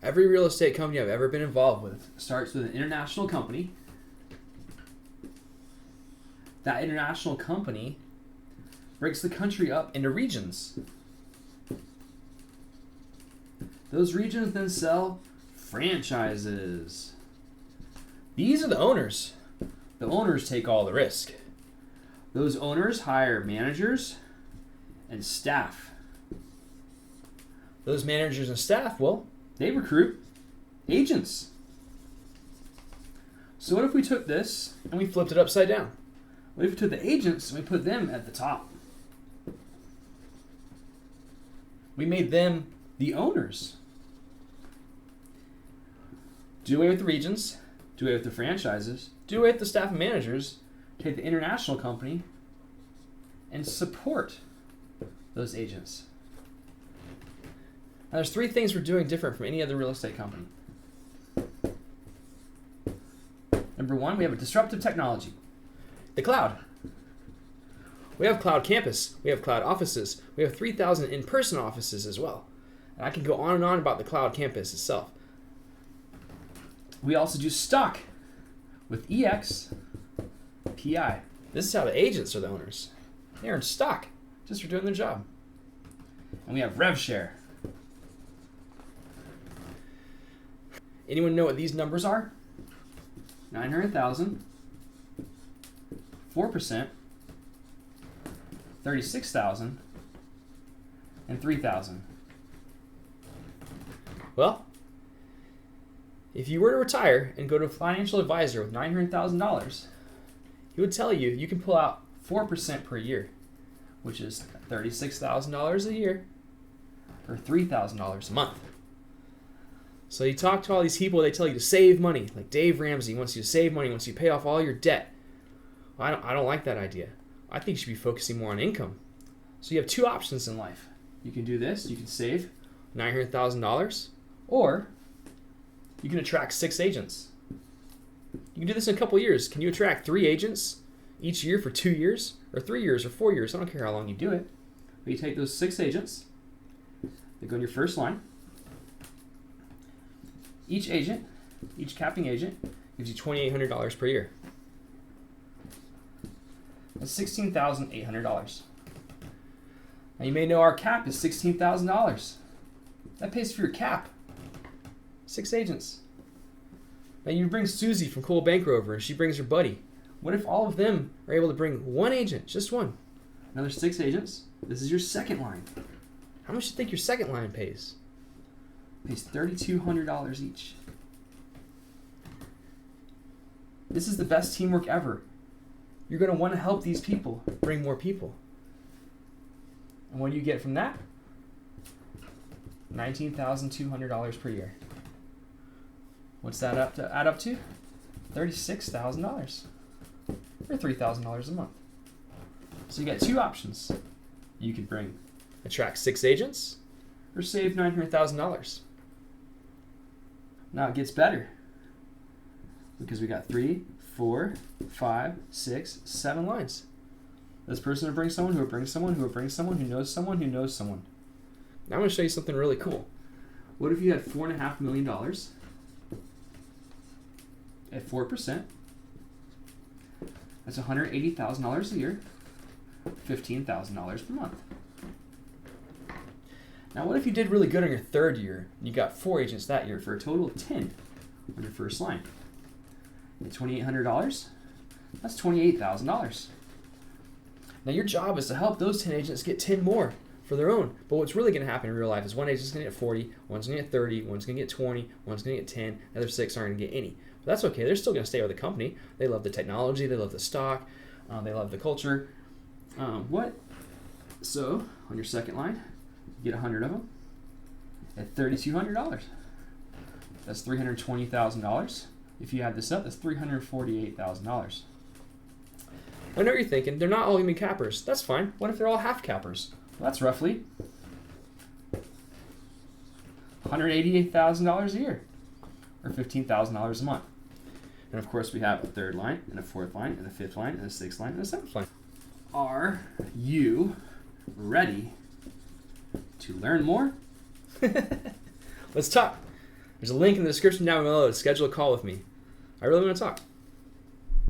Every real estate company I've ever been involved with starts with an international company. That international company breaks the country up into regions. Those regions then sell franchises. These are the owners. The owners take all the risk. Those owners hire managers and staff. Those managers and staff, well, they recruit agents. So what if we took this and we flipped it upside down? What if we took the agents and we put them at the top? We made them the owners. Do away with the regions, do away with the franchises, do away with the staff and managers, take the international company and support those agents. Now there's 3 things we're doing different from any other real estate company. Number 1, we have a disruptive technology. The cloud. We have cloud campus, we have cloud offices, we have 3,000 in-person offices as well. And I can go on and on about the cloud campus itself. We also do stock with EXPI. This is how the agents are the owners. They're in stock just for doing their job. And we have RevShare. Anyone know what these numbers are? 900,000, 4%, 36,000, and 3,000. Well, if you were to retire and go to a financial advisor with $900,000, he would tell you you can pull out 4% per year, which is $36,000 a year or $3,000 a month. So you talk to all these people, they tell you to save money. Like Dave Ramsey wants you to save money once you pay off all your debt. Well, I don't like that idea. I think you should be focusing more on income. So you have 2 options in life. You can do this, you can save $900,000, or you can attract 6 agents. You can do this in a couple years. Can you attract 3 agents each year for 2 years, or 3 years, or 4 years? I don't care how long you do it. But you take those 6 agents, they go in your first line. Each agent, each capping agent, gives you $2,800 per year. That's $16,800. Now you may know our cap is $16,000. That pays for your cap. 6 agents. Now you bring Susie from Coldwell Banker over and she brings her buddy. What if all of them are able to bring 1 agent, just 1? Another 6 agents. This is your second line. How much do you think your second line pays? It pays $3,200 each. This is the best teamwork ever. You're going to want to help these people bring more people. And what do you get from that? $19,200 per year. What's that add up to? $36,000 or $3,000 a month. So you got 2 options. You could attract 6 agents or save $900,000. Now it gets better because we got 3, 4, 5, 6, 7 lines. This person will bring someone who will bring someone who will bring someone who knows someone who knows someone. Now I'm going to show you something really cool. What if you had $4.5 million at 4%? That's $180,000 a year, $15,000 per month. Now what if you did really good on your 3rd year and you got 4 agents that year for a total of 10 on your first line? At $2,800, that's $28,000. Now your job is to help those 10 agents get 10 more for their own. But what's really going to happen in real life is one agent's going to get 40, one's going to get 30, one's going to get 20, one's going to get 10, the other 6 aren't going to get any. But that's okay. They're still going to stay with the company. They love the technology. They love the stock. They love the culture. So on your second line, you get 100 of them at $3,200. That's $320,000. If you add this up, that's $348,000. I know what you're thinking. They're not all going to be cappers. That's fine. What if they're all half cappers? Well, that's roughly $188,000 a year, or $15,000 a month. And of course, we have a 3rd line, and a 4th line, and a 5th line, and a 6th line, and a 7th line. Are you ready to learn more? Let's talk. There's a link in the description down below to schedule a call with me. I really want to talk.